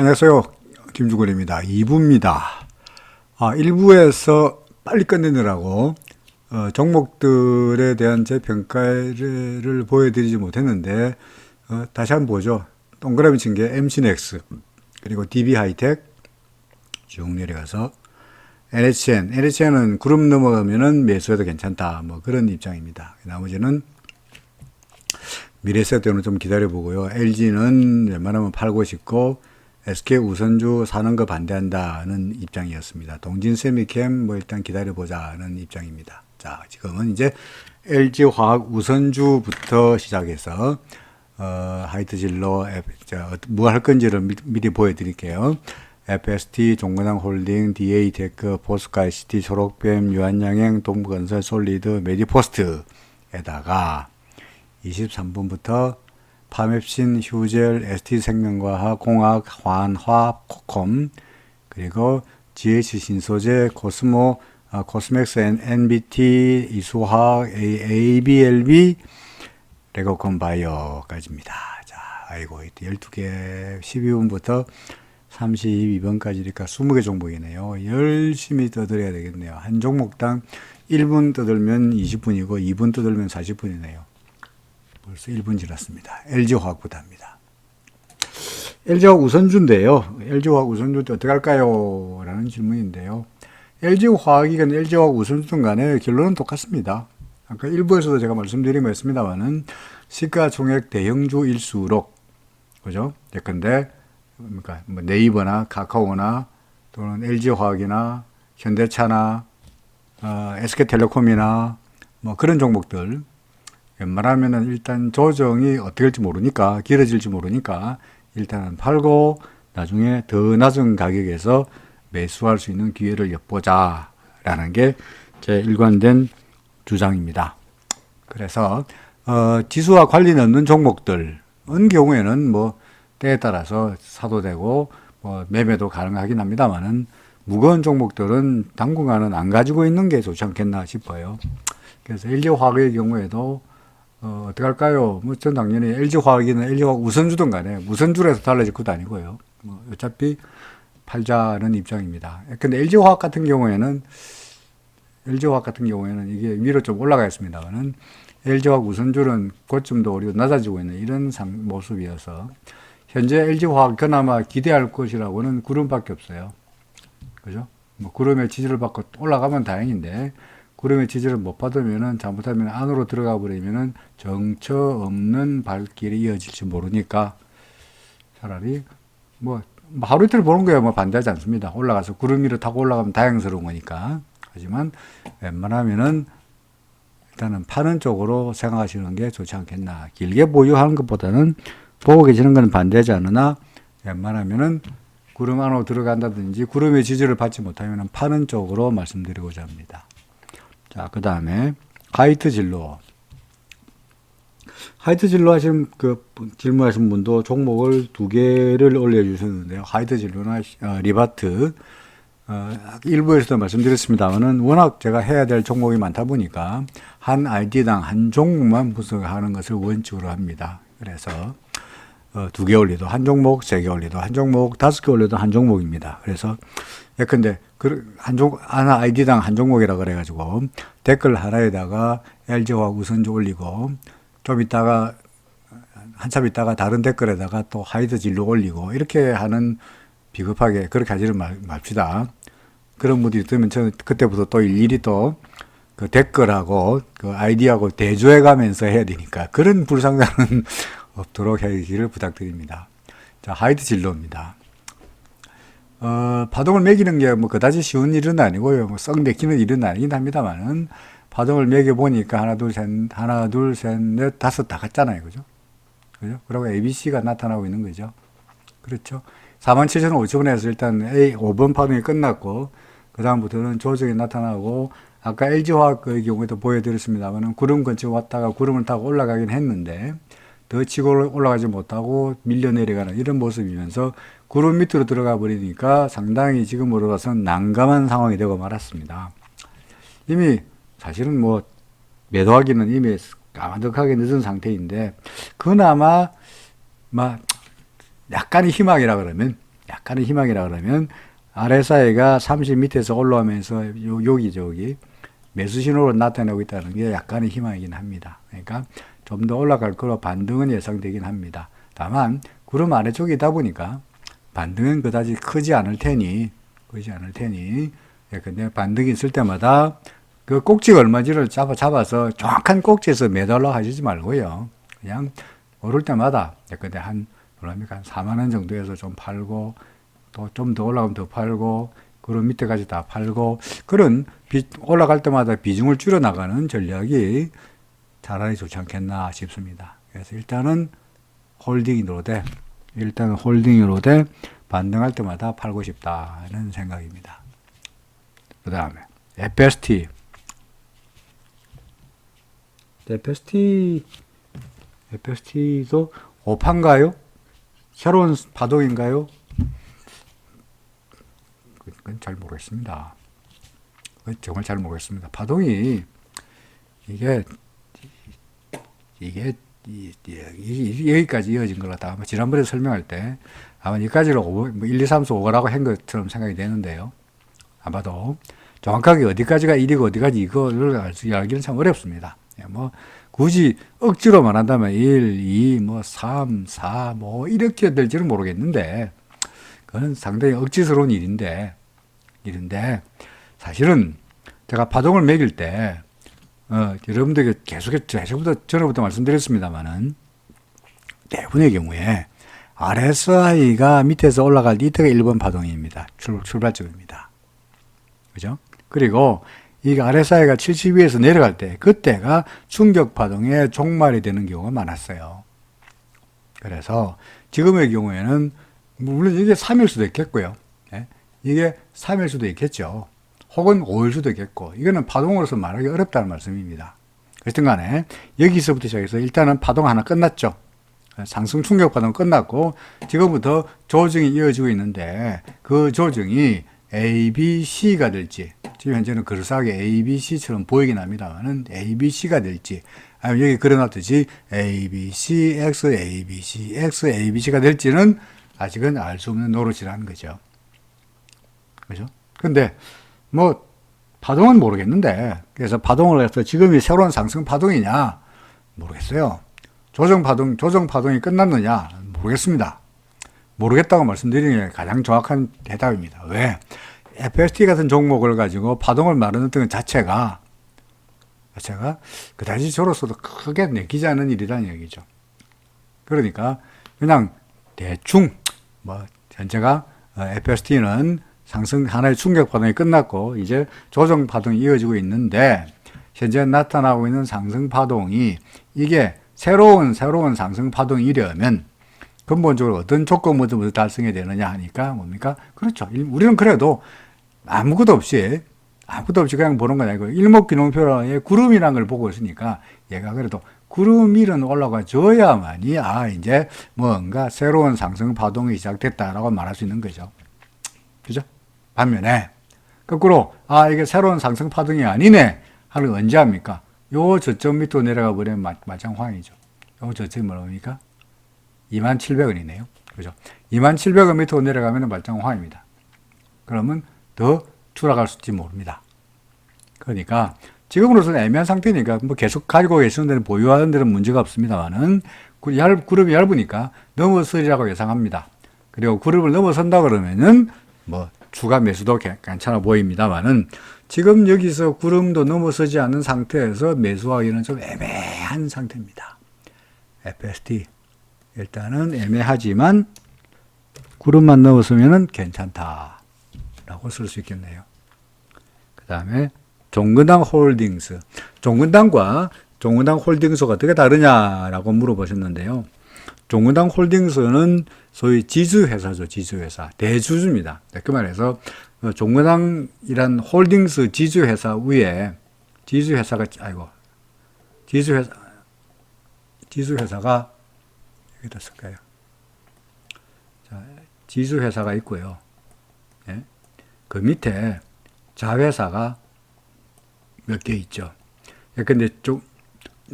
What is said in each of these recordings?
안녕하세요. 김주근입니다. 2부입니다. 1부에서 빨리 끝내느라고 종목들에 대한 제 평가를 보여드리지 못했는데 다시 한번 보죠. 동그라미 친 게 MC넥스 그리고 DB하이텍 쭉 내려가서 NHN은 그룹 넘어가면은 매수해도 괜찮다. 뭐 그런 입장입니다. 나머지는 미래세대는 좀 기다려보고요. LG는 웬만하면 팔고 싶고 SK 우선주 사는 거 반대한다는 입장이었습니다. 동진세미캠 뭐 일단 기다려보자는 입장입니다. 자, 지금은 이제 LG화학 우선주부터 시작해서 하이트진로 뭐 할 건지를 미리 보여드릴게요. FST, 종건항홀딩, DA테크, 포스카이시티, 초록뱀, 유한양행, 동부건설, 솔리드, 메디포스트에다가 23분부터 파맵신, 휴젤, ST생명과학, 공학, 환화, 코콤, 그리고 GH신소재, 코스모, 코스맥스, NBT, 이수화학, ABLB, 레고컴바이오까지입니다. 자, 아이고, 12개, 12분부터 32번까지니까 20개 종목이네요. 열심히 떠들어야 되겠네요. 한 종목당 1분 떠들면 20분이고 2분 떠들면 40분이네요. 벌써 1분 지났습니다. LG화학부터 합니다. LG화학 우선주인데요. LG화학 우선주 때 어떻게 할까요? 라는 질문인데요. LG화학이건 LG화학 우선주든 간에 결론은 똑같습니다. 아까 1부에서도 제가 말씀드린 거 있습니다만은 시가총액 대형주일수록 그죠? 예컨대 그러니까 뭐 네이버나 카카오나 또는 LG화학이나 현대차나 SK텔레콤이나 뭐 그런 종목들 웬만하면은 일단 조정이 어떻게 될지 모르니까 길어질지 모르니까 일단은 팔고 나중에 더 낮은 가격에서 매수할 수 있는 기회를 엿보자 라는 게 제 일관된 주장입니다. 그래서 지수와 관련 없는 종목들은 경우에는 뭐 때에 따라서 사도 되고 뭐 매매도 가능하긴 합니다만은 무거운 종목들은 당분간은 안 가지고 있는 게 좋지 않겠나 싶어요. 그래서 LG화학의 경우에도 어떻게 할까요? 뭐 전 당연히 LG화학이나 LG화학 우선주든 간에 우선주에서 달라질 것도 아니고요. 뭐 어차피 팔자는 입장입니다. 근데 LG화학 같은 경우에는 이게 위로 좀 올라가 있습니다만은 LG화학 우선주는 고점도 오히려 낮아지고 있는 이런 모습이어서 현재 LG화학 그나마 기대할 것이라고는 구름밖에 없어요. 그죠? 뭐 구름의 지지를 받고 올라가면 다행인데 구름의 지지를 못 받으면은 잘못하면 안으로 들어가 버리면은 정처 없는 발길이 이어질지 모르니까 차라리 뭐 하루 이틀 보는 거야 뭐 반대하지 않습니다. 올라가서 구름 위로 타고 올라가면 다행스러운 거니까. 하지만 웬만하면은 일단은 파는 쪽으로 생각하시는 게 좋지 않겠나. 길게 보유하는 것보다는 보고 계시는 건 반대하지 않으나 웬만하면은 구름 안으로 들어간다든지 구름의 지지를 받지 못하면 파는 쪽으로 말씀드리고자 합니다. 자, 그 다음에 하이트진로 질문하신 분도 종목을 2개를 올려주셨는데요. 하이트진로나 리바트 일부에서도 말씀드렸습니다만은 워낙 제가 해야 될 종목이 많다 보니까 한 ID당 한 종목만 분석하는 것을 원칙으로 합니다. 그래서 2개 올려도 한 종목, 3개 올려도 한 종목, 5개 올려도 한 종목입니다. 그래서 예컨대 하나 ID당 한 종목이라 그래가지고 댓글 하나에다가 LG화학 우선주 올리고 좀 있다가 한참 있다가 다른 댓글에다가 또 하이트진로 올리고 이렇게 하는 비겁하게 그렇게 하지를 맙시다. 그런 분들이 있으면 저는 그때부터 또 일일이 또 그 댓글하고 그 아이디하고 대조해 가면서 해야 되니까 그런 불상사는 없도록 해주시기를 부탁드립니다. 자, 하이트진로입니다. 파동을 매기는 게 뭐 그다지 쉬운 일은 아니고요. 뭐 썩 내키는 일은 아니긴 합니다만은 파동을 매겨 보니까 하나, 둘, 셋, 넷, 다섯 다 갔잖아요. 그죠? 그리고 ABC가 나타나고 있는 거죠. 그렇죠. 47,500원에서 일단 5번 파동이 끝났고, 그 다음부터는 조정이 나타나고, 아까 LG화학의 경우에도 보여드렸습니다만, 구름 근처 왔다가 구름을 타고 올라가긴 했는데, 더 치고 올라가지 못하고 밀려 내려가는 이런 모습이면서 구름 밑으로 들어가 버리니까 상당히 지금으로 봐서는 난감한 상황이 되고 말았습니다. 이미 사실은 뭐 매도하기는 이미 까마득하게 늦은 상태인데, 그나마 막 약간의 희망이라 그러면 약간의 희망이라 그러면 RSI가 30 밑에서 올라오면서 여기 매수 신호로 나타나고 있다는 게 약간의 희망이긴 합니다. 그러니까 좀 더 올라갈 거로 반등은 예상되긴 합니다. 다만 구름 아래쪽이다 보니까 반등은 그다지 크지 않을 테니 근데 반등이 있을 때마다 그 꼭지가 얼마인지를 잡아서 정확한 꼭지에서 매달라 하시지 말고요. 그냥 오를 때마다 근데 한 4만 원 정도에서 좀 팔고 또 좀 더 올라가면 더 팔고 그런 밑에까지 다 팔고 그런 올라갈 때마다 비중을 줄여 나가는 전략이 차라리 좋지 않겠나 싶습니다. 그래서 일단은 홀딩으로 돼 반등할 때마다 팔고 싶다는 생각입니다. 그 다음에 FST도 오판가요? 새로운 파동인가요? 그건 잘 모르겠습니다. 정말 잘 모르겠습니다. 파동이 이게 여기까지 이어진 걸 같다. 아마 지난번에 설명할 때 아마 여기까지를 1, 2, 3, 4, 5라고 한 것처럼 생각이 되는데요. 아마도 정확하게 어디까지가 1이고 어디까지 이거를 알기는 참 어렵습니다. 굳이 억지로 말한다면 1, 2, 3, 4, 이렇게 될지는 모르겠는데, 그건 상당히 억지스러운 일인데, 사실은 제가 파동을 매길 때, 여러분들에게 전에부터 말씀드렸습니다만은, 대부분의 경우에 RSI가 밑에서 올라갈 때 이때가 1번 파동입니다. 출발점입니다. 그죠? 그리고 이 RSI가 70 위에서 내려갈 때 그때가 충격 파동의 종말이 되는 경우가 많았어요. 그래서 지금의 경우에는 물론 이게 3일 수도 있겠고요. 이게 3일 수도 있겠죠. 혹은 5일 수도 있겠고 이거는 파동으로서 말하기 어렵다는 말씀입니다. 어쨌든 간에 여기서부터 시작해서 일단은 파동 하나 끝났죠. 상승 충격 파동 끝났고 지금부터 조정이 이어지고 있는데 그 조정이 A, B, C가 될지 지금 현재는 그럴싸하게 A, B, C처럼 보이긴 합니다만은 A, B, C가 될지 아니면 여기 그려놨듯이 A, B, C, X, A, B, C, X, A, B, C가 될지는 아직은 알 수 없는 노릇이라는 거죠. 그죠? 근데 파동은 모르겠는데 그래서 파동을 해서 지금이 새로운 상승 파동이냐 모르겠어요. 조정 파동이 끝났느냐 모르겠습니다. 모르겠다고 말씀드리는 게 가장 정확한 대답입니다. 왜? FST 같은 종목을 가지고 파동을 말하는 것 자체가 그다지 저로서도 크게 내키지 않은 일이라는 얘기죠. 그러니까 그냥 대충 현재가 FST는 상승 하나의 충격 파동이 끝났고 이제 조정 파동이 이어지고 있는데 현재 나타나고 있는 상승 파동이 이게 새로운 상승 파동이려면 근본적으로 어떤 조건부터 달성해야 되느냐 하니까 뭡니까? 그렇죠. 우리는 그래도 아무것도 없이 그냥 보는 건 아니고 일목균형표에 구름이라는 걸 보고 있으니까 얘가 그래도 구름 위는 올라가 줘야만이 이제 뭔가 새로운 상승 파동이 시작됐다라고 말할 수 있는 거죠. 그죠? 반면에 거꾸로 이게 새로운 상승 파동이 아니네 하는 언제 합니까? 요 저점 밑으로 내려가 버리면 말짱황이죠. 요 저점이 뭡니까? 27,000원이네요. 그죠? 27,000원 밑으로 내려가면 말짱황입니다. 그러면 더 추락할 수 있지 모릅니다. 그러니까 지금으로서는 애매한 상태니까 계속 가지고 계시는 데는 보유하는 데는 문제가 없습니다만은 그룹이 얇으니까 넘어서리라고 예상합니다. 그리고 그룹을 넘어선다 그러면은 추가 매수도 괜찮아 보입니다만은 지금 여기서 구름도 넘어서지 않는 상태에서 매수하기는 좀 애매한 상태입니다. FST 일단은 애매하지만 구름만 넘어서면은 괜찮다라고 쓸 수 있겠네요. 그 다음에 종근당 홀딩스. 종근당 홀딩스가 어떻게 다르냐라고 물어보셨는데요. 종근당 홀딩스는 소위 지주회사죠. 지주회사. 대주주입니다. 그 말해서 종근당이란 홀딩스 지주회사 위에 지주회사가 여기다 쓸까요? 자, 지주회사가 있고요. 예? 그 밑에 자회사가 몇 개 있죠. 근데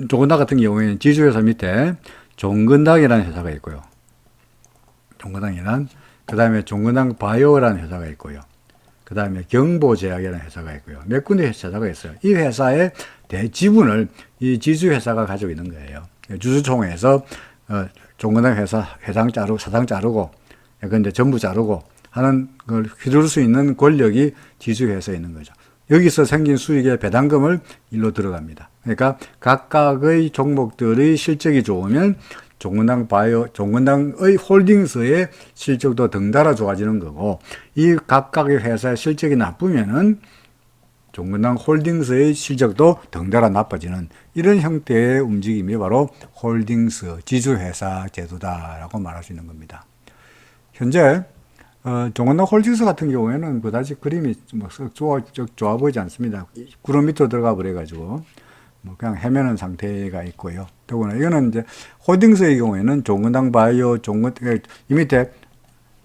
종근당 같은 경우에는 지주회사 밑에 종근당이라는 회사가 있고요. 종근당이란 그 다음에 종근당 바이오라는 회사가 있고요. 그 다음에 경보제약이라는 회사가 있고요. 몇 군데 회사가 있어요. 이 회사의 대지분을 이 지주회사가 가지고 있는 거예요. 주주총회에서 종근당 회장 자르고, 사장 자르고, 근데 전부 자르고 하는 걸 휘둘 수 있는 권력이 지주회사에 있는 거죠. 여기서 생긴 수익의 배당금을 일로 들어갑니다. 그러니까 각각의 종목들의 실적이 좋으면 종근당의 홀딩스의 실적도 덩달아 좋아지는 거고, 이 각각의 회사의 실적이 나쁘면은 종근당 홀딩스의 실적도 덩달아 나빠지는 이런 형태의 움직임이 바로 홀딩스, 지주회사 제도다라고 말할 수 있는 겁니다. 현재 종근당 홀딩스 같은 경우에는 그다지 그림이 좋아 보이지 않습니다. 구름 밑으로 들어가 버려가지고 그냥 헤매는 상태가 있고요. 더구나 이거는 이제 홀딩스의 경우에는 종근당 바이오, 이 밑에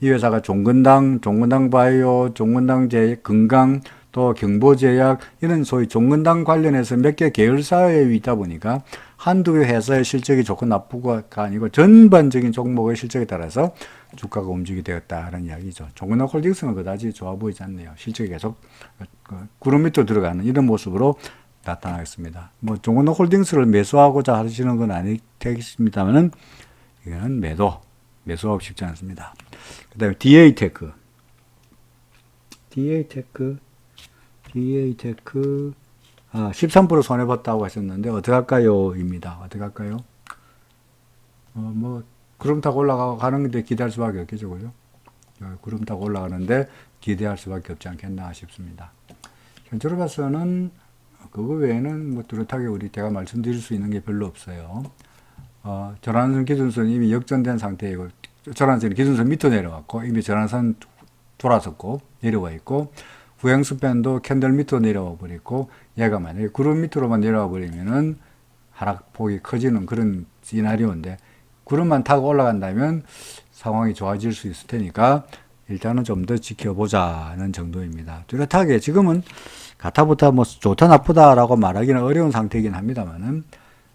이 회사가 종근당 바이오, 종근당 건강, 또 경보제약 이런 소위 종근당 관련해서 몇 개 계열사에 있다 보니까 한두 개 회사의 실적이 좋고 나쁘고가 아니고 전반적인 종목의 실적에 따라서 주가가 움직이게 되었다는 이야기죠. 종근당 홀딩스는 그다지 좋아 보이지 않네요. 실적이 계속 구름 밑으로 들어가는 이런 모습으로 나타나겠습니다. 뭐 종근당 홀딩스를 매수하고자 하시는 건 아니겠습니다만은 이거는 매수하고 싶지 않습니다. 그다음에 DA테크 13% 손해봤다고 하셨는데 어떡할까요? 입니다. 어떡할까요? 뭐 구름 타고 올라가는데 기대할 수밖에 없겠죠, 그죠? 구름 타고 올라가는데 기대할 수밖에 없지 않겠나 싶습니다. 현재로 봐서는 그거 외에는 뭐 뚜렷하게 제가 말씀드릴 수 있는 게 별로 없어요. 전환선 기준선 이미 역전된 상태이고, 전환선이 기준선 밑으로 내려왔고, 이미 전환선 돌아섰고, 내려와 있고, 후행스팬도 캔들 밑으로 내려와 버리고, 얘가 만약에 구름 밑으로만 내려와 버리면은 하락폭이 커지는 그런 시나리오인데, 구름만 타고 올라간다면 상황이 좋아질 수 있을 테니까, 일단은 좀 더 지켜보자는 정도입니다. 뚜렷하게 지금은 가타부타 뭐 좋다 나쁘다라고 말하기는 어려운 상태이긴 합니다만은,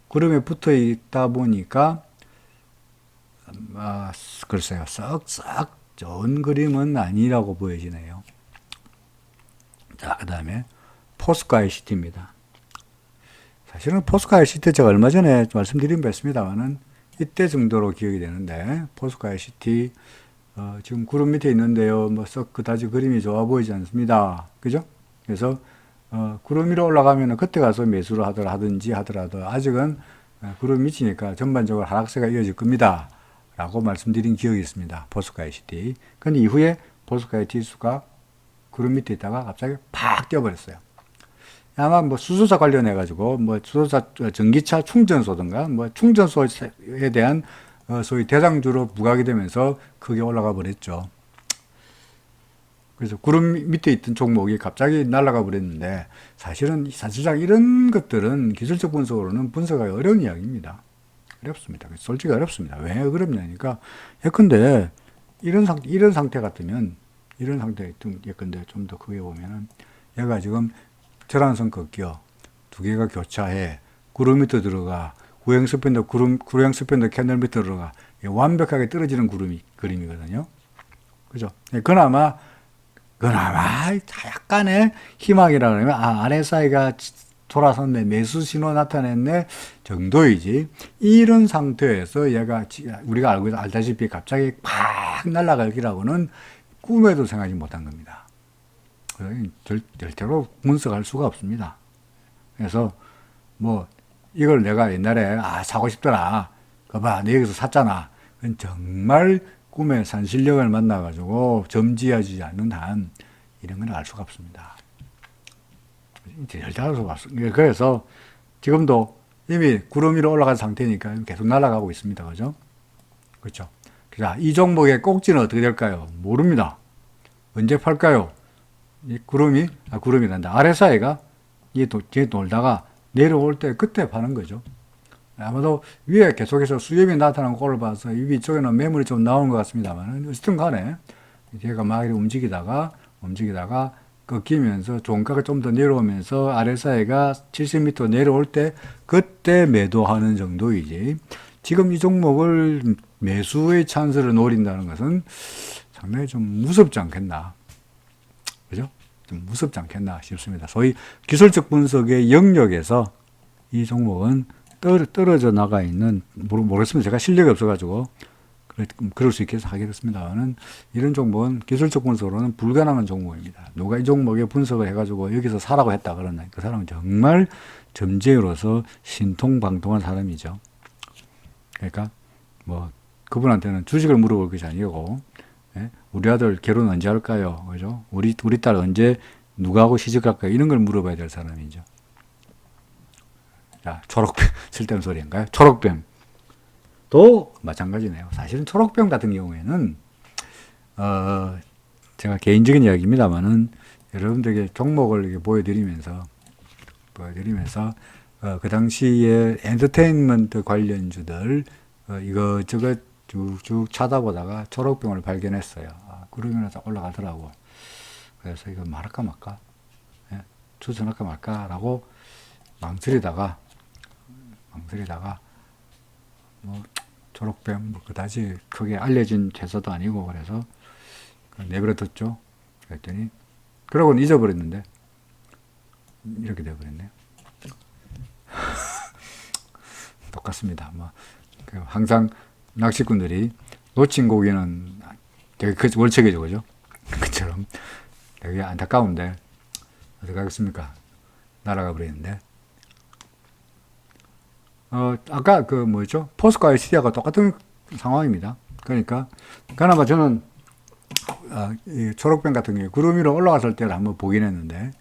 구름에 붙어 있다 보니까, 글쎄요, 썩 좋은 그림은 아니라고 보여지네요. 자, 그 다음에 포스코 ICT입니다. 사실은 포스코 ICT 제가 얼마 전에 말씀드린 바 있습니다만은 이때 정도로 기억이 되는데, 포스코 ICT 지금 구름 밑에 있는데요. 뭐 썩 그다지 그림이 좋아 보이지 않습니다. 그죠? 그래서 구름 위로 올라가면 그때 가서 매수를 하든지 하더라도 아직은 구름 밑이니까 전반적으로 하락세가 이어질 겁니다. 라고 말씀드린 기억이 있습니다. 포스코 ICT. 근데 이후에 포스코 ICT 수가 구름 밑에 있다가 갑자기 팍 뛰어버렸어요. 아마 뭐 수소차 관련해가지고 뭐 수소차 전기차 충전소든가 뭐 충전소에 대한 소위 대장주로 부각이 되면서 크게 올라가 버렸죠. 그래서 구름 밑에 있던 종목이 갑자기 날아가 버렸는데 사실상 이런 것들은 기술적 분석으로는 분석하기 어려운 이야기입니다. 어렵습니다. 솔직히 어렵습니다. 왜 어렵냐니까 예컨대 이런 상태 같으면 이런 상태 예컨대 좀 더 크게 보면은 얘가 지금 절한선 꺾여 두 개가 교차해 구름 밑에 들어가 구형 스팬더 캔들 밑에 들어가 완벽하게 떨어지는 그림이거든요. 그죠? 그나마 약간의 희망이라 그러면 RSI가 돌아섰네, 매수 신호 나타냈네 정도이지, 이런 상태에서 얘가 우리가 알다시피 갑자기 팍 날아가기라고는 꿈에도 생각하지 못한 겁니다. 절대로 분석할 수가 없습니다. 그래서 뭐 이걸 내가 옛날에 사고 싶더라, 그봐 내 여기서 샀잖아, 그건 정말 꿈의 산신령을 만나가지고 점지하지 않는 한 이런 건 알 수가 없습니다. 절대 알 수가 없습니다. 그래서 지금도 이미 구름 위로 올라간 상태니까 계속 날아가고 있습니다. 그죠? 그렇죠. 자, 이 종목의 꼭지는 어떻게 될까요? 모릅니다. 언제 팔까요? 이 구름이란다. RSI가 뒤에 돌다가 내려올 때 그때 파는 거죠. 아마도 위에 계속해서 수렴이 나타난 꼴을 봐서 이 위쪽에는 매물이 좀 나오는 것 같습니다만, 어쨌든 간에 얘가 막 움직이다가 꺾이면서 종가가 좀 더 내려오면서 RSI가 70m 내려올 때 그때 매도하는 정도이지, 지금 이 종목을 매수의 찬스를 노린다는 것은 상당히 좀 무섭지 않겠나. 그죠? 좀 무섭지 않겠나 싶습니다. 소위 기술적 분석의 영역에서 이 종목은 떨어져 나가 있는, 모르겠습니다. 제가 실력이 없어가지고, 그럴 수 있게 하겠습니다만은, 이런 종목은 기술적 분석으로는 불가능한 종목입니다. 누가 이 종목에 분석을 해가지고 여기서 사라고 했다 그러나, 그 사람은 정말 점쟁이로서 신통방통한 사람이죠. 그러니까, 뭐, 그분한테는 주식을 물어볼 것이 아니고, 예? 우리 아들 결혼 언제 할까요? 그죠? 우리 딸 언제 누구하고 시집갈까요? 이런 걸 물어봐야 될 사람이죠. 자, 초록뱀, 쓸데없는 소리인가요? 초록뱀. 도 마찬가지네요. 사실은 초록뱀 같은 경우에는, 제가 개인적인 이야기입니다만은, 여러분들에게 종목을 이렇게 보여드리면서, 그 당시에 엔터테인먼트 관련주들, 이것저것 쭉 찾아보다가 초록병을 발견했어요. 그러면 올라가더라고. 그래서 이거 말할까 말까, 예? 추천할까 말까라고 망설이다가 뭐 초록뱀 뭐 그다지 크게 알려진 채소도 아니고 그래서 내버려뒀죠. 그랬더니 그러고는 잊어버렸는데 이렇게 돼버렸네요. 똑같습니다. 뭐 항상 낚시꾼들이 놓친 고기는 되게 월척이죠, 그죠? 그처럼 되게 안타까운데 어떻게 하겠습니까? 날아가 버리는데. 아까 그 뭐였죠? 포스코와 시리아가 똑같은 상황입니다. 그러니까 그나마 저는 이 초록뱀 같은 경우에 구름 위로 올라갔을 때를 한번 보긴 했는데,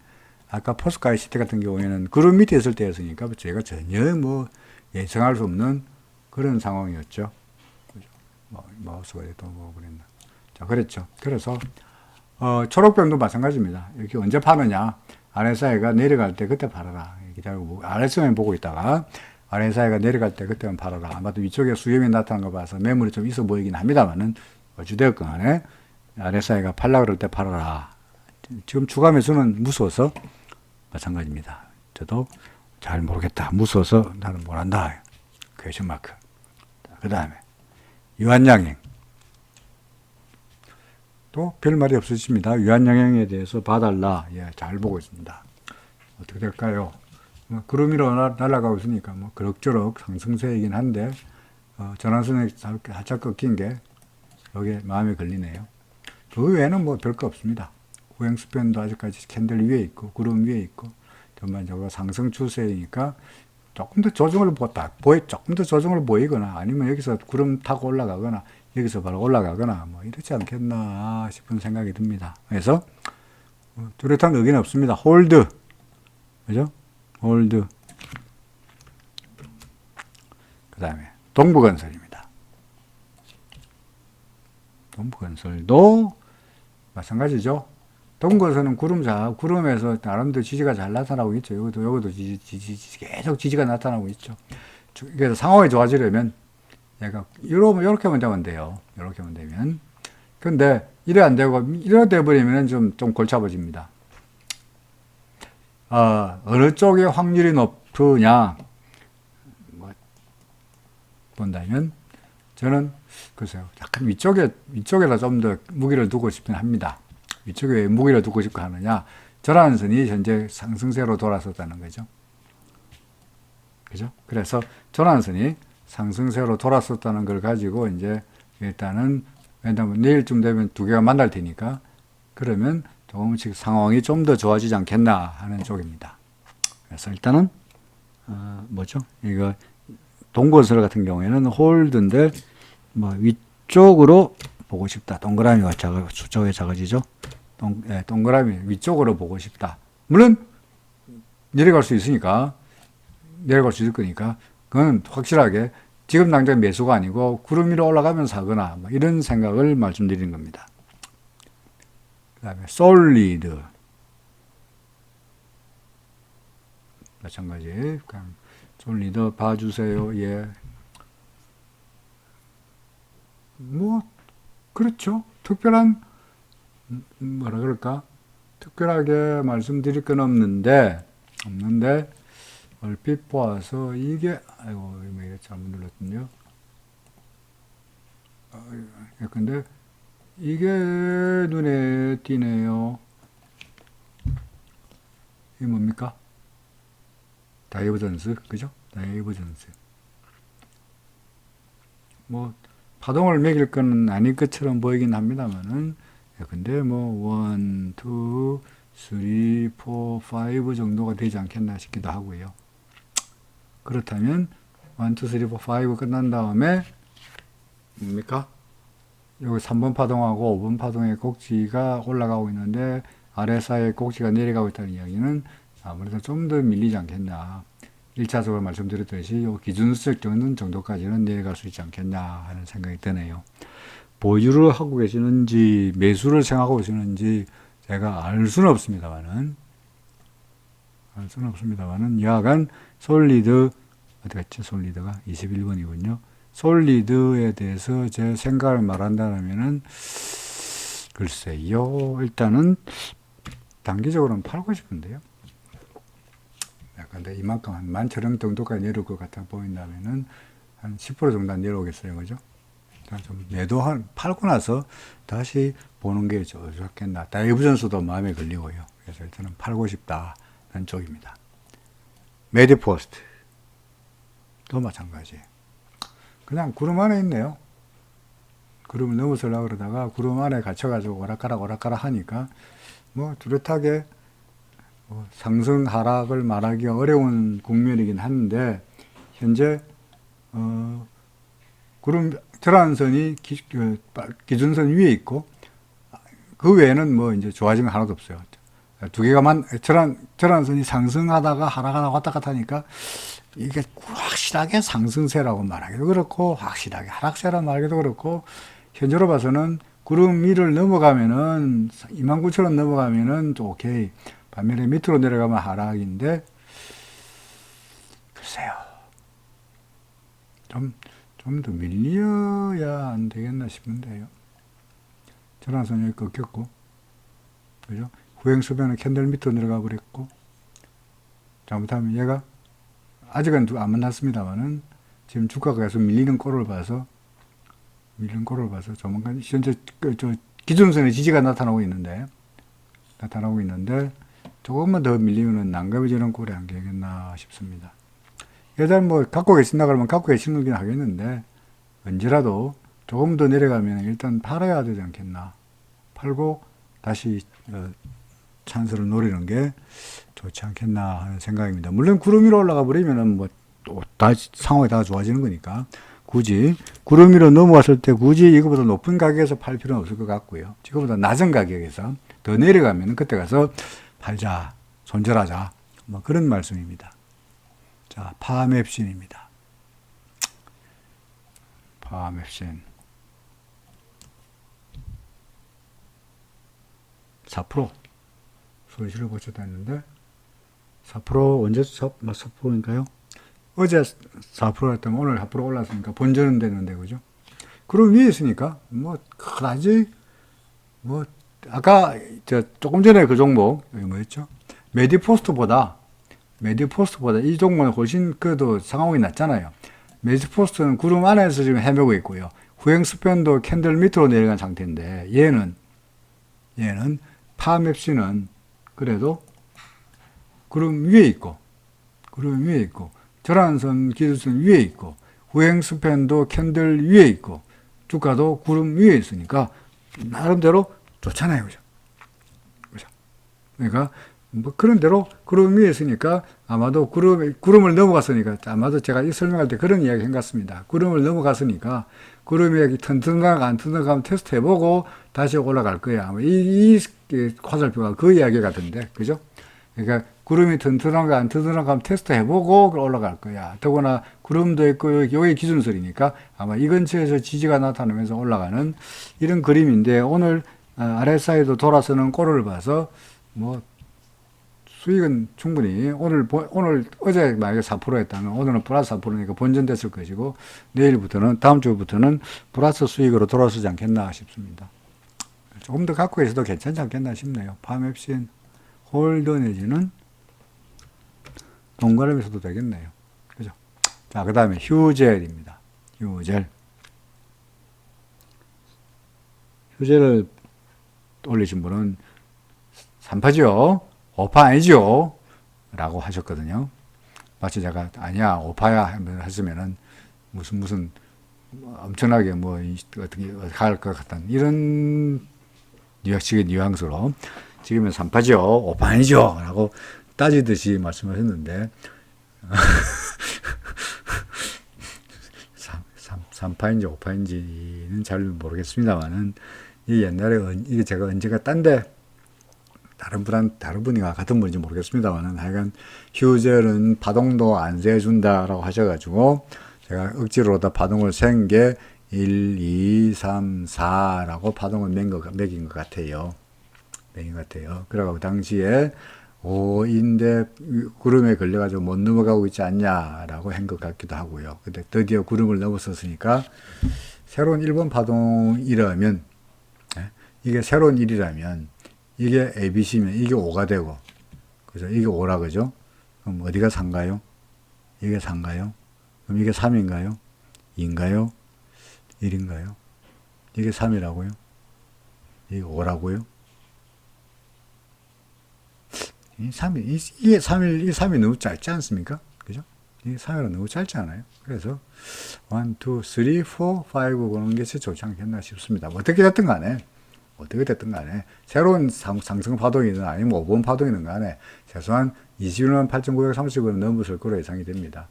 아까 포스코 ICT 같은 경우에는 구름 밑에 있을 때였으니까 제가 전혀 뭐 예상할 수 없는 그런 상황이었죠. 마우스가 또 뭐 그랬나. 자, 그랬죠. 그래서 초록병도 마찬가지입니다. 이렇게 언제 파느냐? RSI가 내려갈 때 그때 팔아라. 기다리고 RSI만 보고 있다가 RSI가 내려갈 때 그때만 팔아라. 아마도 위쪽에 수렴이 나타난 거 봐서 매물이 좀 있어 보이긴 합니다만은 어찌되었건 간에 RSI가 팔라 그럴 때 팔아라. 지금 주가 매수는 무서워서 마찬가지입니다. 저도 잘 모르겠다. 무서워서 나는 뭘 한다. 퀘스천 마크. 그 다음에 유한양행. 또 별 말이 없으십니다. 유한양행에 대해서 봐달라. 예, 잘 보고 있습니다. 어떻게 될까요? 구름 위로 날아가고 있으니까 뭐 그럭저럭 상승세이긴 한데 전환선에 살짝 꺾인 게 여기에 마음에 걸리네요. 그 외에는 뭐 별거 없습니다. 우행수편도 아직까지 캔들 위에 있고 구름 위에 있고 전반적으로 상승 추세이니까 조금 더 조정을 조금 더 조정을 보이거나 아니면 여기서 구름 타고 올라가거나 여기서 바로 올라가거나 뭐 이렇지 않겠나 싶은 생각이 듭니다. 그래서 뚜렷한 의견은 없습니다. 홀드, 그죠? 홀드. 그 다음에 동부건설입니다. 동부건설도 마찬가지죠. 동부건설은 구름에서 나름대로 지지가 잘 나타나고 있죠. 여기도 계속 지지가 나타나고 있죠. 그래서 상황이 좋아지려면 얘가 이렇게 하면 되면 돼요. 이렇게 하면 되면. 근데 이래 안 되고 이래 돼버리면 좀 골치 아파집니다. 어느 쪽에 확률이 높으냐 본다면 저는 글쎄요, 약간 위쪽에다 좀 더 무기를 두고 싶긴 합니다. 위쪽에 왜 무기를 두고 싶고 하느냐? 전환선이 현재 상승세로 돌아섰다는 거죠. 그죠? 그래서 전환선이 상승세로 돌아섰다는 걸 가지고 이제 일단은 왜냐면 내일쯤 되면 두 개가 만날 테니까 그러면 조금씩 상황이 좀 더 좋아지지 않겠나 하는 쪽입니다. 그래서 일단은 뭐죠? 이거 동건설 같은 경우에는 홀드인데 뭐 위쪽으로 보고 싶다. 동그라미가 숫자가 작아지죠? 동그라미 위쪽으로 보고 싶다. 물론 내려갈 수 있을 거니까 그건 확실하게 지금 당장 매수가 아니고 구름 위로 올라가면서 사거나 뭐 이런 생각을 말씀드리는 겁니다. 그 다음에 솔리드 마찬가지. 솔리드 봐주세요. 예. 뭐 그렇죠. 뭐라 그럴까? 특별하게 말씀드릴 건 없는데 얼핏 보아서 이게 아이고 이거 잘못 눌렀군요. 근데 이게 눈에 띄네요. 이게 뭡니까? 다이버전스, 그죠? 다이버전스. 뭐 파동을 매길 건 아닐 것처럼 보이긴 합니다만은, 근데 뭐 1, 2, 3, 4, 5 정도가 되지 않겠나 싶기도 하고요. 그렇다면 1, 2, 3, 4, 5 끝난 다음에 뭡니까? 여기 3번 파동하고 5번 파동의 꼭지가 올라가고 있는데 RSI의 꼭지가 내려가고 있다는 이야기는 아무래도 좀 더 밀리지 않겠나. 1차적으로 말씀드렸듯이 요 기준수적 정도까지는 내려갈 수 있지 않겠냐 하는 생각이 드네요. 보유를 하고 계시는지 매수를 생각하고 계시는지 제가 알 수는 없습니다만은 여하간 솔리드 어디 갔지? 솔리드가 21번이군요. 솔리드에 대해서 제 생각을 말한다면은 글쎄요. 일단은 단기적으로는 팔고 싶은데요. 근데 이만큼 한 11,000원 정도까지 내려올 것 같아 보인다면은 한 10% 정도 내려오겠어요. 그죠? 좀 팔고 나서 다시 보는 게 좋겠나. 다이버전스도 마음에 걸리고요. 그래서 일단은 팔고 싶다는 쪽입니다. 메디포스트. 또 마찬가지. 그냥 구름 안에 있네요. 구름을 넘어서려고 그러다가 구름 안에 갇혀가지고 오락가락 하니까 뭐 뚜렷하게 상승 하락을 말하기가 어려운 국면이긴 한데 현재 구름 절하선이 기준선 위에 있고 그 외에는 뭐 이제 좋아진 건 하나도 없어요. 두 개가만 절하선이 상승하다가 하락하다가 왔다 갔다 하니까 이게 확실하게 상승세라고 말하기도 그렇고 확실하게 하락세라고 말하기도 그렇고 현재로 봐서는 구름 위를 넘어가면은 29,000원 넘어가면은 또 오케이. 반면에 밑으로 내려가면 하락인데 글쎄요. 좀 더 밀려야 안 되겠나 싶은데요. 전환선 여기 꺾였고, 그죠? 후행수변은 캔들 밑으로 내려가 버렸고, 잘못하면 얘가 아직은 안 만났습니다만은 지금 주가가 계속 밀리는 꼴을 봐서 조만간 현재 기준선의 지지가 나타나고 있는데 조금만 더 밀리면은 난감해지는 꼴이 안되겠나 싶습니다. 일단 뭐 갖고 계신다 그러면 갖고 계시는 게 하겠는데 언제라도 조금 더 내려가면 일단 팔아야 되지 않겠나. 팔고 다시 찬스를 노리는 게 좋지 않겠나 하는 생각입니다. 물론 구름 위로 올라가 버리면은 뭐 또 다시 상황이 다 좋아지는 거니까 굳이 구름 위로 넘어왔을 때 굳이 이거보다 높은 가격에서 팔 필요는 없을 것 같고요. 이거보다 낮은 가격에서 더 내려가면 그때 가서 팔자, 손절하자 뭐 그런 말씀입니다. 자, 파맵신입니다. 파맵신 4% 손실을 보셨다 했는데 4% 언제 4%인가요? 어제 4%였다면 오늘 4% 올랐으니까 본전은 되는데 그죠? 그럼 위에 있으니까 뭐 그다지 뭐 아까 조금 전에 그 종목 뭐였죠? 메디포스트보다 이 종목은 훨씬 그래도 상황이 낮잖아요. 메디포스트는 구름 안에서 지금 헤매고 있고요. 후행스편도 캔들 밑으로 내려간 상태인데 얘는 파맵시는 그래도 구름 위에 있고 절하선 기준선 위에 있고 후행스편도 캔들 위에 있고 주가도 구름 위에 있으니까 나름대로 좋잖아요. 그죠? 그러니까 뭐 그런 대로 구름 위에 있으니까 아마도 구름을 넘어갔으니까 아마도 제가 이 설명할 때 그런 이야기 한 것 같습니다. 구름을 넘어갔으니까 구름이 튼튼하가 안 튼튼하가 한번 테스트 해보고 다시 올라갈 거야. 이 화살표가 그 이야기 같은데, 그죠? 그러니까 구름이 튼튼한가 안 튼튼한가 한번 테스트 해보고 올라갈 거야. 더구나 구름도 있고 여기 기준선이니까 아마 이 근처에서 지지가 나타나면서 올라가는 이런 그림인데 오늘 RSI도 돌아서는 꼴을 봐서 뭐 수익은 충분히 오늘 어제 만약에 4%였다면 오늘은 플러스 4%니까 본전됐을 것이고 내일부터는 다음 주부터는 플러스 수익으로 돌아서지 않겠나 싶습니다. 조금 더 갖고 계셔도 괜찮지 않겠나 싶네요. 파맵신 홀드 내지는 동그라미 써도 되겠네요. 그죠? 자, 그 다음에 휴젤입니다. 휴재를 올리신 분은 3파죠? 5파 아니죠? 라고 하셨거든요. 마치 제가 아니야 5파야 했으면은 무슨 엄청나게 뭐 어떻게 할 것 같다는 이런 식의 뉘앙스로 지금은 3파죠? 5파 아니죠? 라고 따지듯이 말씀하셨는데 3파인지 5파인지는 잘 모르겠습니다만은 이 옛날에 이게 제가 언제가 딴데 다른 분이가 같은 분인지 모르겠습니다만은 하여간 휴젤은 파동도 안 세준다라고 하셔가지고 제가 억지로다 파동을 센 게 1, 2, 3, 4라고 파동을 매긴 것 같아요. 그래서 그 당시에 5인데 구름에 걸려가지고 못 넘어가고 있지 않냐라고 한 것 같기도 하고요. 근데 드디어 구름을 넘었었으니까 새로운 1번 파동이라면 이게 새로운 일이라면 이게 ABC면 이게 5가 되고 그죠? 이게 5라 그죠? 그럼 어디가 4인가요? 이게 4인가요? 그럼 이게 3인가요? 2인가요? 1인가요? 이게 3이라고요? 이게 5라고요? 이게 3이 너무 짧지 않습니까? 그죠? 이게 3이라 너무 짧지 않아요? 그래서 1, 2, 3, 4, 5 그런 게 좋지 않겠나 싶습니다. 어떻게 됐든 간에 새로운 상승 파동이든 아니면 5번 파동이든 간에 최소한 21만 8,930원은 넘었을 거로 예상이 됩니다.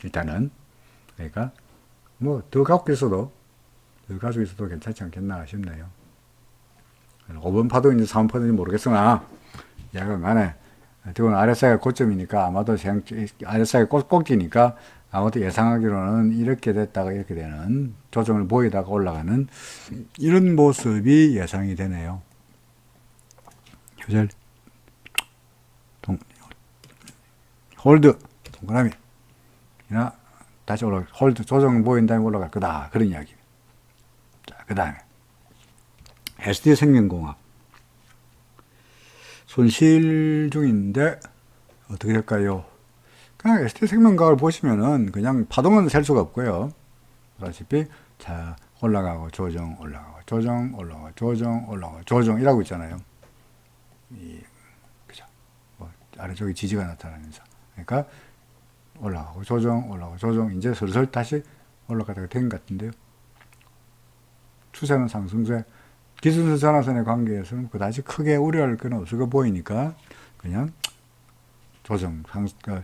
일단은 그러니까 뭐 더 가지고 있어도 괜찮지 않겠나 싶네요. 5번 파동인지 3번 파동인지 모르겠으나 약간 간에 지금 RSI가 고점이니까 아마도 RSI가 꼭지니까 아무튼 예상하기로는 이렇게 됐다가 이렇게 되는 조정을 보이다가 올라가는 이런 모습이 예상이 되네요. 휴젤 홀드 동그라미 이나 다시 홀드 조정 보인 다음에 올라갈 거다 그런 이야기. 자, 그 다음에 SD생명공학 손실 중인데 어떻게 될까요? 그냥 SD생명과학을 보시면은 그냥 파동은 셀 수가 없고요. 보다시피 자 올라가고 조정 올라가고 조정 올라가고 조정 올라가고 조정 이라고 있잖아요. 그죠? 뭐 아래쪽에 지지가 나타나면서 그러니까 올라가고 조정 이제 슬슬 다시 올라가다가 된 것 같은데요. 추세는 상승세 기술적 전화선의 관계에서는 그다지 크게 우려할 건 없을 거 보이니까 그냥 조정,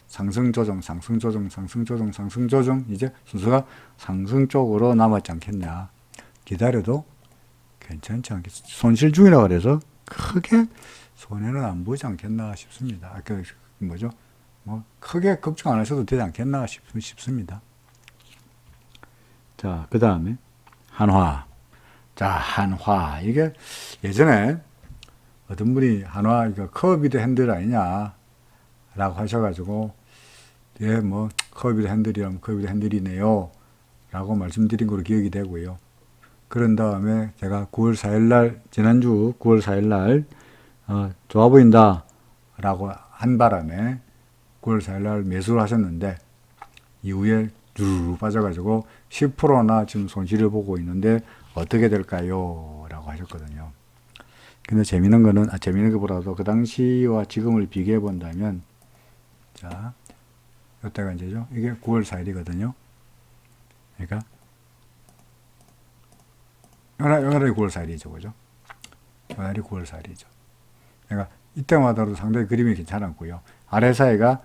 상승 조정, 상승 조정, 상승 조정, 상승 조정 이제 순서가 상승 쪽으로 남았지 않겠냐. 기다려도 괜찮지 않겠어. 손실 중이라 그래서 크게 손해는 안 보이지 않겠나 싶습니다. 뭐죠? 뭐 크게 걱정 안 하셔도 되지 않겠나 싶습니다. 자, 그 다음에 한화. 자, 한화. 이게 예전에 어떤 분이 한화 이거 커비드 핸들 아니냐 라고 하셔가지고 예, 뭐 커비드 핸들이라면 커비드 핸들이네요 라고 말씀드린 걸로 기억이 되고요. 그런 다음에 제가 9월 4일날 지난주 9월 4일날 좋아 보인다 라고 한 바람에 9월 4일날 매수를 하셨는데 이후에 주르르 빠져가지고 10%나 지금 손실을 보고 있는데 어떻게 될까요? 라고 하셨거든요. 근데 재미있는 것보다도 그 당시와 지금을 비교해 본다면 자, 이때가 이제죠. 이게 9월 4일이거든요. 그러니까 연날이 9월 4일이죠. 그죠? 연날이 9월 4일이죠. 그러니까 이때마다도 상당히 그림이 괜찮았고요. RSI가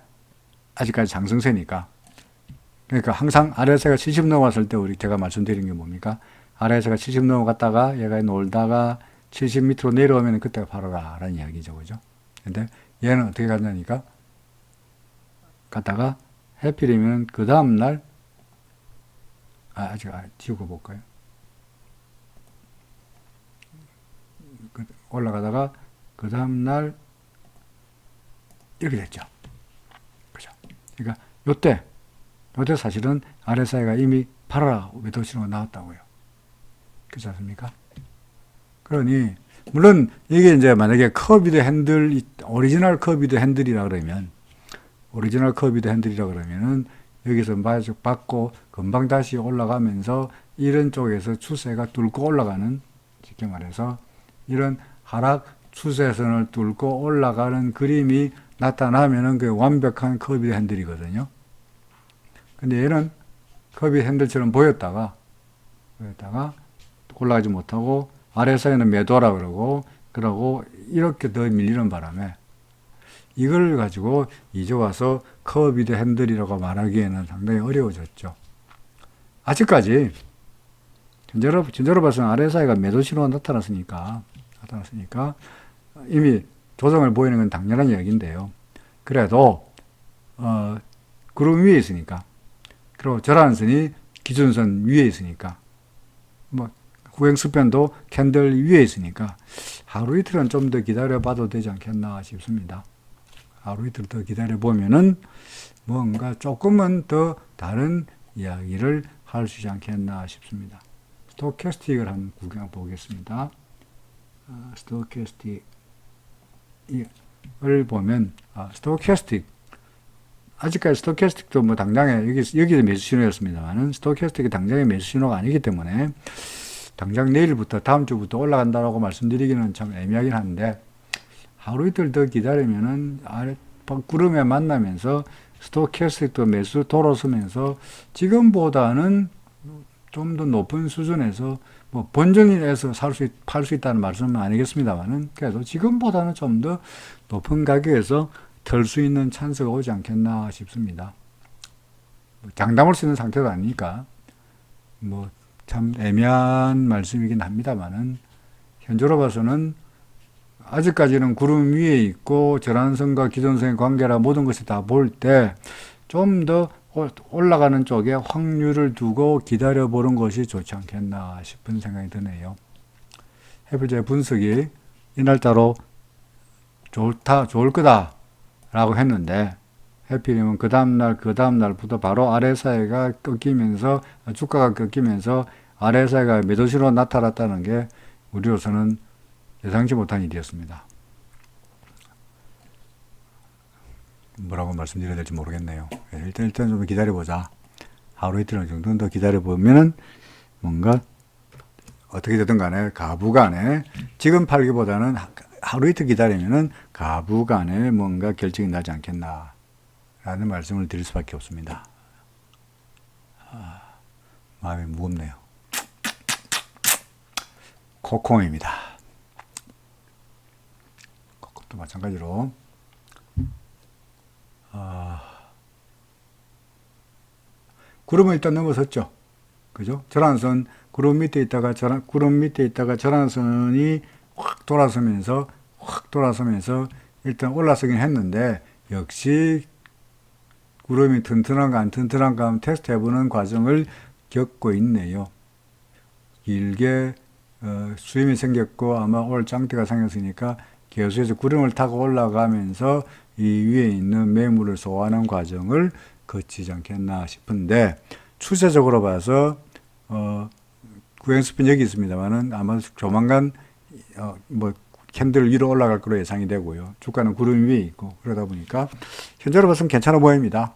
아직까지 상승세니까 그러니까 항상 RSI가 70 넘어갔을 때 제가 말씀드린 게 뭡니까? RSI가 70 넘어갔다가 얘가 놀다가 70 밑으로 내려오면 그때가 팔아라 라는 이야기죠. 그죠? 근데 얘는 어떻게 갔냐니까 갔다가 해필이면 그 다음날 아직 지우고 볼까요? 올라가다가 그 다음날 이렇게 됐죠. 그죠? 그러니까 요때 사실은 RSI가 이미 팔아라 매도 신호가 나왔다고요. 그렇지 않습니까? 그러니 물론 이게 이제 만약에 커비드 핸들 오리지널 커비드 핸들이라 그러면은 여기서 받고 금방 다시 올라가면서 이런 쪽에서 추세가 뚫고 올라가는, 쉽게 말해서 이런 하락 추세선을 뚫고 올라가는 그림이 나타나면은 그 완벽한 커비드 핸들이거든요. 근데 얘는 커비드 핸들처럼 보였다가 올라가지 못하고 아래사이는 매도라 그러고 이렇게 더 밀리는 바람에 이걸 가지고 이제 와서 커비드 핸들이라고 말하기에는 상당히 어려워졌죠. 아직까지 현재로 봐서는 RSI가 매도 신호가 나타났으니까 이미 조정을 보이는 건 당연한 이야기인데요. 그래도 구름 위에 있으니까, 그리고 절하선이 기준선 위에 있으니까, 뭐 후행수변도 캔들 위에 있으니까 하루 이틀은 좀 더 기다려봐도 되지 않겠나 싶습니다. 하루 이틀 더 기다려보면은 뭔가 조금은 더 다른 이야기를 할 수 있지 않겠나 싶습니다. 스토캐스틱을 한번 구경 보겠습니다. 스토캐스틱을 보면, 스토캐스틱, 아직까지 스토캐스틱도 뭐 당장에 여기서 매수 신호였습니다만은 스토캐스틱이 당장의 매수 신호가 아니기 때문에 당장 내일부터 다음 주부터 올라간다라고 말씀드리기는 참 애매하긴 한데, 하루 이틀 더 기다리면은 아래 구름에 만나면서 스토캐스틱도 매수 돌아서면서 지금보다는 좀 더 높은 수준에서 뭐 본전에서 팔 수 있다는 말씀은 아니겠습니다만은 그래도 지금보다는 좀 더 높은 가격에서 털 수 있는 찬스가 오지 않겠나 싶습니다. 장담할 수 있는 상태도 아니니까 뭐 참 애매한 말씀이긴 합니다만은 현재로 봐서는 아직까지는 구름 위에 있고 절한선과 기존선의 관계라 모든 것이 다 볼 때 좀 더 올라가는 쪽에 확률을 두고 기다려보는 것이 좋지 않겠나 싶은 생각이 드네요. 해플제 분석이 이날따로 좋을 거다 라고 했는데 해필이면 그 다음날부터 바로 RSI가 꺾이면서 주가가 꺾이면서 RSI가 매도시로 나타났다는 게 우리로서는 예상치 못한 일이었습니다. 뭐라고 말씀드려야 될지 모르겠네요. 일단 좀 기다려보자. 하루 이틀 정도는 더 기다려보면은 뭔가 어떻게 되든 간에 가부 간에 지금 팔기보다는 하루 이틀 기다리면은 가부 간에 뭔가 결정이 나지 않겠나 라는 말씀을 드릴 수밖에 없습니다. 마음이 무겁네요. 코콤입니다. 코콤도 마찬가지로 구름을 일단 넘어섰죠. 그죠? 절한선 구름 밑에 있다가 절한선이 확 돌아서면서 일단 올라서긴 했는데 역시 구름이 튼튼한가 안 튼튼한가 한번 테스트 해보는 과정을 겪고 있네요. 길게 수임이 생겼고 아마 올 장대가 생겼으니까 계속해서 구름을 타고 올라가면서 이 위에 있는 매물을 소화하는 과정을 거치지 않겠나 싶은데 추세적으로 봐서 구행수편 여기 있습니다만은 아마 조만간 뭐 캔들 위로 올라갈 거로 예상이 되고요. 주가는 구름 위에 있고 그러다 보니까 현재로 봐서는 괜찮아 보입니다.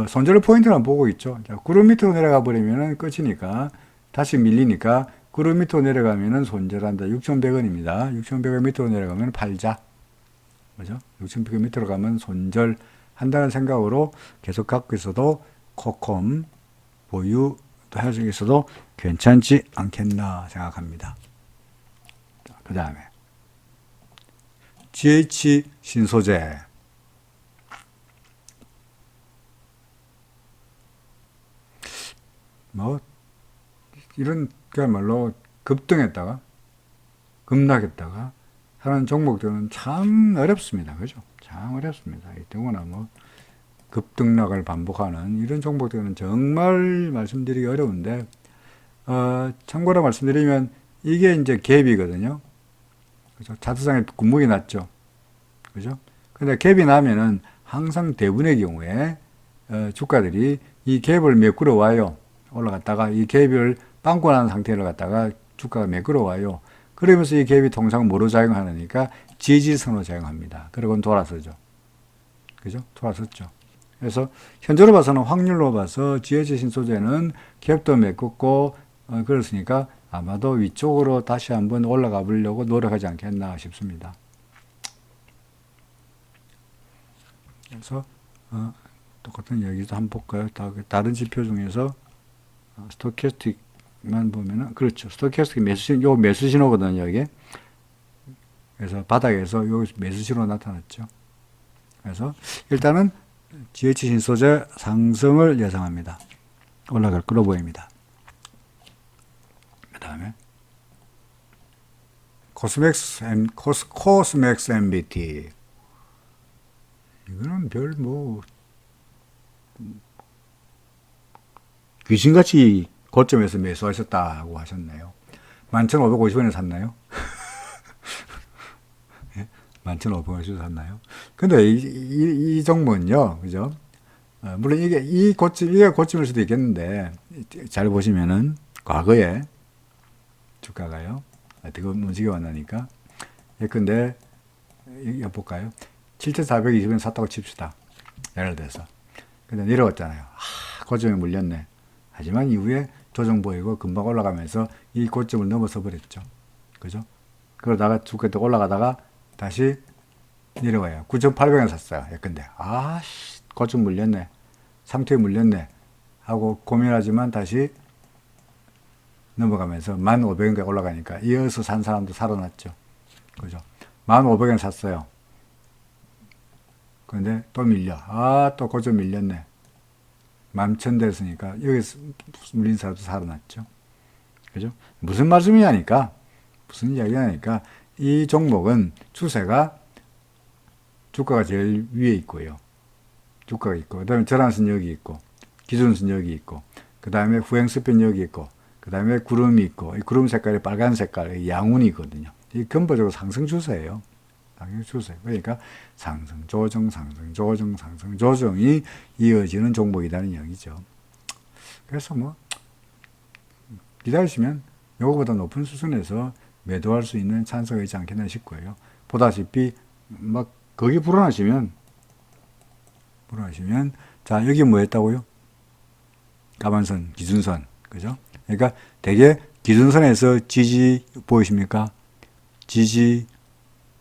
손절 포인트는 보고 있죠. 자, 구름 밑으로 내려가 버리면은 끝이니까 다시 밀리니까 구름 밑으로 내려가면은 손절한다. 6,100원입니다. 6,100원 밑으로 내려가면 팔자. 그죠? 6,100원 밑으로 가면 손절한다는 생각으로 계속 갖고 있어도 코콤 보유도 할 수 있어도 괜찮지 않겠나 생각합니다. 그 다음에 GH 신소재 뭐 이런 그야말로 급등했다가 급락했다가 하는 종목들은 참 어렵습니다. 그죠? 참 어렵습니다. 더구나 뭐 급등락을 반복하는 이런 종목들은 정말 말씀드리기 어려운데 참고로 말씀드리면 이게 이제 갭이거든요. 그죠? 차트상에 군목이 났죠. 그죠? 근데 갭이 나면은 항상 대부분의 경우에 주가들이 이 갭을 메꾸러 와요. 올라갔다가 이 갭을 빵꾸 난 상태로 갔다가 주가가 매끄러 와요. 그러면서 이 갭이 통상 뭐로 작용하니까 지지선으로 작용합니다. 그리고는 돌아서죠. 그죠? 돌아섰죠. 그래서 현재로 봐서는 확률로 봐서 GH 신소재는 갭도 메꿨고 그렇으니까 아마도 위쪽으로 다시 한번 올라가 보려고 노력하지 않겠나 싶습니다. 그래서 똑같은 여기도 한번 볼까요? 다른 지표 중에서 스토캐스틱만 보면은 그렇죠. 스토캐스틱 요 매수 신호거든요, 이게. 그래서 바닥에서 여기서 매수 신호 나타났죠. 그래서 일단은 GH 신소재 상승을 예상합니다. 올라갈 걸로 보입니다. 그 다음에 코스맥스 MBT 이거는 별 귀신같이 고점에서 매수하셨다고 하셨네요. 11,550원에 샀나요? 11,500원에 샀나요? 근데 이 종목은요, 그죠? 물론 이게 고점일 수도 있겠는데, 잘 보시면은, 과거에 주가가요, 어떻게 움직여 왔나니까. 예컨대, 여기 볼까요? 7,420원 샀다고 칩시다. 예를 들어서. 근데 내려왔잖아요. 고점에 물렸네. 하지만 이후에 조정 보이고 금방 올라가면서 이 고점을 넘어서 버렸죠. 그죠? 그러다가 주가 또 올라가다가 다시 내려와요. 9,800원 샀어요. 예컨대. 고점 물렸네. 상투에 물렸네. 하고 고민하지만 다시 넘어가면서 1,500원까지 올라가니까 이어서 산 사람도 살아났죠. 그죠? 1,500원 샀어요. 근데 또 밀려. 또 고점 밀렸네. 11,000 됐으니까 여기서 물린 사람도 살아났죠. 그죠? 무슨 말씀이냐니까, 무슨 이야기냐니까, 이 종목은 추세가 주가가 제일 위에 있고요. 주가가 있고, 그 다음에 절한선 여기 있고, 기준선 여기 있고, 그 다음에 후행스팬 여기 있고, 그 다음에 구름이 있고, 이 구름 색깔이 빨간 색깔, 양운이거든요. 이 근본적으로 상승 추세예요. 상승 추세. 그러니까 상승, 조정, 상승, 조정, 상승, 조정이 이어지는 종목이라는 얘기죠. 그래서 기다리시면 요거보다 높은 수준에서 매도할 수 있는 찬스가 있지 않겠나 싶고요. 보다시피 거기 불안하시면 자, 여기 뭐 했다고요? 가만선, 기준선. 그죠? 그러니까 되게 기준선에서 지지 보이십니까? 지지,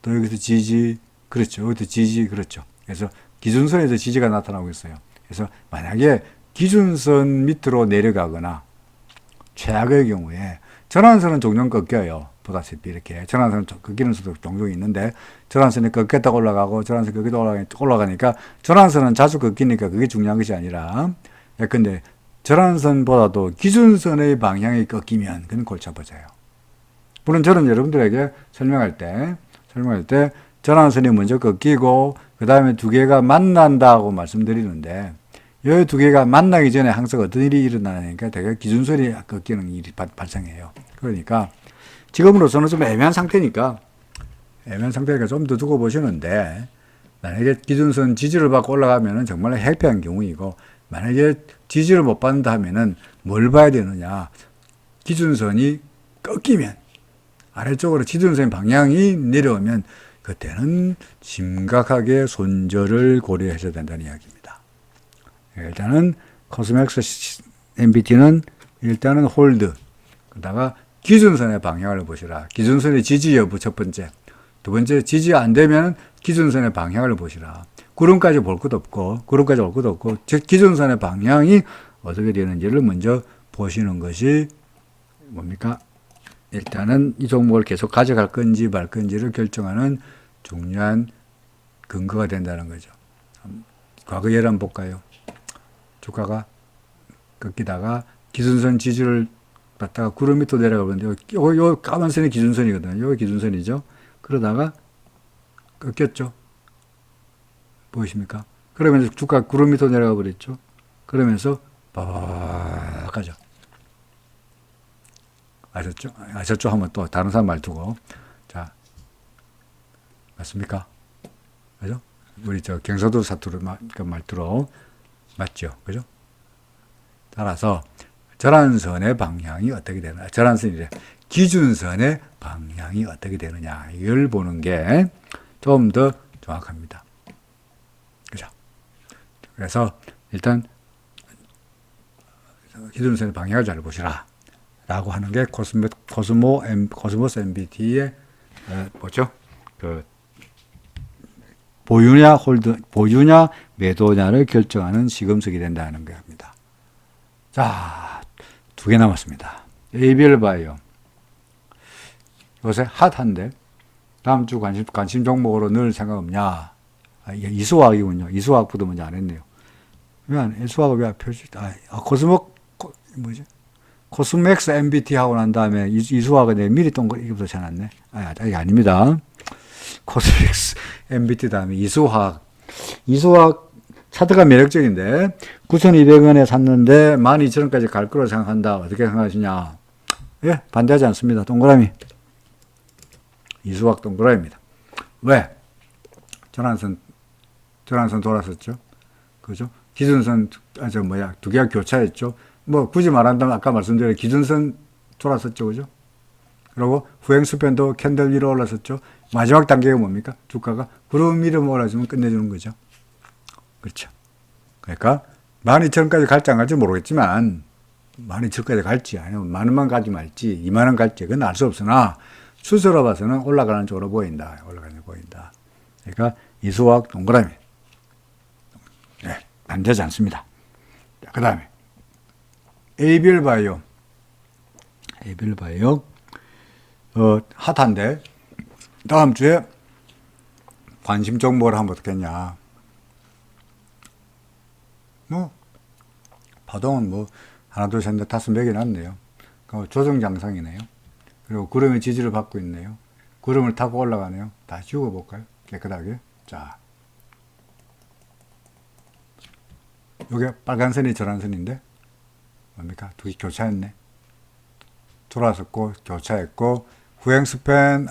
또 여기서 지지, 그렇죠. 여기도 지지, 그렇죠. 그래서 기준선에서 지지가 나타나고 있어요. 그래서 만약에 기준선 밑으로 내려가거나 최악의 경우에 전환선은 종종 꺾여요. 보다시피 이렇게 전환선은 꺾이는 수도 종종 있는데 전환선이 꺾였다가 올라가고 전환선이 꺾였다가 올라가니까 전환선은 자주 꺾이니까 그게 중요한 것이 아니라 근데 전환선보다도 기준선의 방향이 꺾이면 그건 골치 아파져요. 물론 저는 여러분들에게 설명할 때 전환선이 먼저 꺾이고 그 다음에 두 개가 만난다고 말씀드리는데 이 두 개가 만나기 전에 항상 어떤 일이 일어나니까 되게 기준선이 꺾이는 일이 발생해요. 그러니까 지금으로서는 좀 애매한 상태니까 좀 더 두고 보시는데 만약에 기준선 지지를 받고 올라가면은 정말 해피한 경우이고 만약에 지지를 못 받는다 하면은 뭘 봐야 되느냐. 기준선이 꺾이면 아래쪽으로 기준선 방향이 내려오면 그때는 심각하게 손절을 고려하셔야 된다는 이야기입니다. 일단은 코스맥스 MBT는 일단은 홀드, 그다가 기준선의 방향을 보시라. 기준선의 지지 여부 첫 번째. 두 번째, 지지 안 되면 기준선의 방향을 보시라. 구름까지 볼 것도 없고, 즉 기준선의 방향이 어떻게 되는지를 먼저 보시는 것이 뭡니까? 일단은 이 종목을 계속 가져갈 건지 말 건지를 결정하는 중요한 근거가 된다는 거죠. 과거 예를 한번 볼까요? 주가가 꺾이다가 기준선 지지를 받다가 구름 밑으로 내려가는데 요 까만 선이 기준선이거든요. 요 기준선이죠. 그러다가 꺾였죠. 보이십니까? 그러면서 주가 구름 밑으로 내려가 버렸죠. 그러면서 가죠. 아셨죠? 하면 또 다른 사람 말투고. 자, 맞습니까? 그죠? 우리 경서도 사투리 말투로 맞죠? 그죠? 따라서 절한선의 방향이 어떻게 되느냐. 절한선이래. 기준선의 방향이 어떻게 되느냐. 이걸 보는 게 좀 더 정확합니다. 그죠? 그래서 일단 기준선의 방향을 잘 보시라. 라고 하는 게 코스모스 MBT의 뭐죠? 그 보유냐 매도냐를 결정하는 시금석이 된다는 겁니다. 자, 2개 남았습니다. ABL 바이오. 요새 핫한데 다음 주 관심 종목으로 넣을 생각 없냐? 이수화학이군요. 이수화학부터 먼저 안 했네요. 이수화학을 왜 표시? 뭐지? 코스맥스 MBT 하고 난 다음에 이수화학을 내 미리 동그랗게 쳐놨네. 이게 아닙니다. 코스맥스 MBT 다음에 이수화학. 이수화학 차트가 매력적인데 9,200원에 샀는데 12,000원까지 갈 거라고 생각한다. 어떻게 생각하시냐? 예, 반대하지 않습니다. 동그라미. 이수화학 동그라미입니다. 왜? 전환선 돌았었죠. 그죠? 기준선, 두 개가 교차했죠. 굳이 말한다면 아까 말씀드린 기준선 돌았었죠. 그죠? 그리고 후행스팬도 캔들 위로 올랐었죠. 마지막 단계가 뭡니까? 주가가 구름 위로 올라주면 끝내주는 거죠. 그렇죠. 그러니까 12,000원까지 갈지 안 갈지 모르겠지만 12,000원까지 갈지 아니면 10,000원 가지 말지 20,000원 갈지 그건 알 수 없으나 추세로 봐서는 올라가는 쪽으로 보인다. 올라가는 쪽으로 보인다. 그러니까 이수화학 동그라미. 네, 반대하지 않습니다. 그 다음에 ABL 바이오. 핫한데 다음 주에 관심 종목을 하면 어떻겠냐. 파동은 하나, 둘, 셋, 넷, 다섯, 몇 개 났네요. 조정 장상이네요. 그리고 구름의 지지를 받고 있네요. 구름을 타고 올라가네요. 다시 죽어볼까요? 깨끗하게. 자, 요게 빨간 선이 저란선인데 뭡니까? 두 개 교차했네. 돌아섰고 교차했고 후행스팬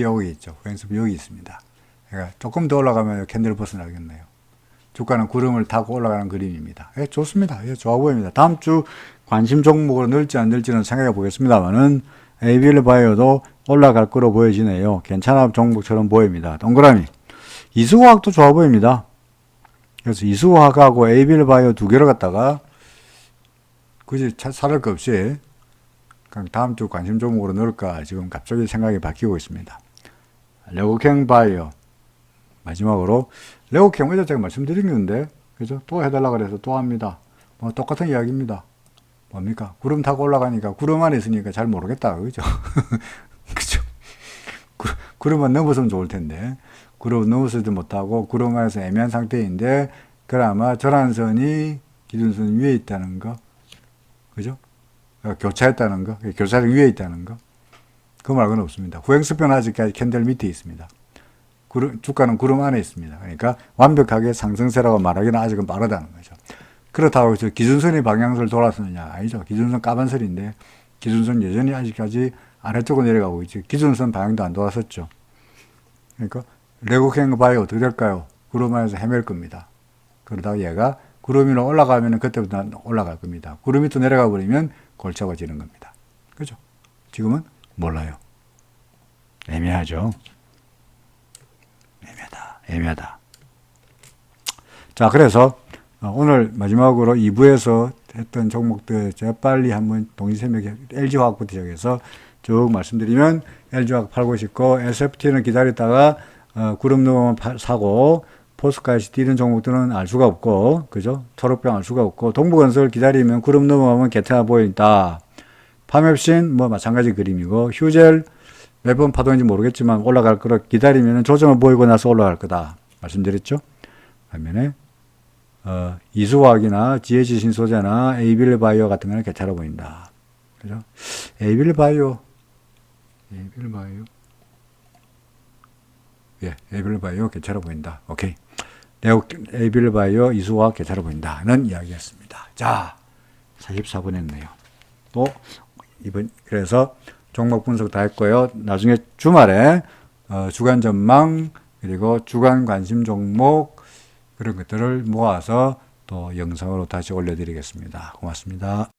여기 있죠. 후행스팬 여기 있습니다. 그러니까 조금 더 올라가면 캔들 벗어나겠네요. 주가는 구름을 타고 올라가는 그림입니다. 예, 좋습니다. 예, 좋아 보입니다. 다음 주 관심 종목으로 넣을지 안 넣을지는 생각해 보겠습니다만은 ABL 바이오도 올라갈 거로 보여지네요. 괜찮은 종목처럼 보입니다. 동그라미. 이수화학도 좋아 보입니다. 그래서 이수화학하고 ABL 바이오 두 개를 갖다가 굳이 사를 거 없이 그냥 다음 주 관심 종목으로 넣을까 지금 갑자기 생각이 바뀌고 있습니다. 레고캥 바이오. 마지막으로 레고캠 어제 제가 말씀드렸는데 그죠? 또 해달라 그래서 또 합니다. 똑같은 이야기입니다. 뭡니까? 구름 타고 올라가니까 구름 안에 있으니까 잘 모르겠다. 그죠? 그죠? 구름만 넘었으면 좋을 텐데 구름 넘어서도 못하고 구름 안에서 애매한 상태인데 그나마 전환선이 기준선 위에 있다는 거 그죠? 교차했다는 거 교차선 위에 있다는 거 그 말고는 없습니다. 후행스편 아직까지 캔들 밑에 있습니다. 주가는 구름 안에 있습니다. 그러니까 완벽하게 상승세라고 말하기는 아직은 빠르다는 거죠. 그렇다고 해서 기준선이 방향을 돌았느냐? 아니죠. 기준선 까만선인데 기준선 여전히 아직까지 아래쪽으로 내려가고 있지. 기준선 방향도 안 돌았었죠. 그러니까 레고캥 바이오 어떻게 될까요? 구름 안에서 헤맬 겁니다. 그러다가 얘가 구름 위로 올라가면 그때부터 올라갈 겁니다. 구름 밑으로 내려가 버리면 골차가 지는 겁니다. 그죠? 지금은 몰라요. 애매하죠. 애매하다. 자, 그래서 오늘 마지막으로 2부에서 했던 종목들 제가 빨리 한번 동시새벽에 LG화학부터 시작해서 쭉 말씀드리면 LG화학 팔고 싶고 SFT는 기다렸다가 구름 넘으면 사고 포스까지 뛰는 종목들은 알 수가 없고 그죠? 초록병 알 수가 없고 동부건설 기다리면 구름 넘어가면 개태가 보인다. 파맵신 마찬가지 그림이고 휴젤 몇 번 파동인지 모르겠지만 올라갈 거라 기다리면 조정을 보이고 나서 올라갈 거다. 말씀드렸죠? 반면에 이수화학이나 GH 신소재나 ABL 바이오 같은 거는 괜찮아 보인다. 그죠? ABL 바이오. 예, ABL 바이오 괜찮아 보인다. 오케이. ABL 바이오 이수화학 괜찮아 보인다는 이야기였습니다. 자, 44분 했네요. 그래서 종목 분석 다 했고요. 나중에 주말에 주간 전망 그리고 주간 관심 종목 그런 것들을 모아서 또 영상으로 다시 올려드리겠습니다. 고맙습니다.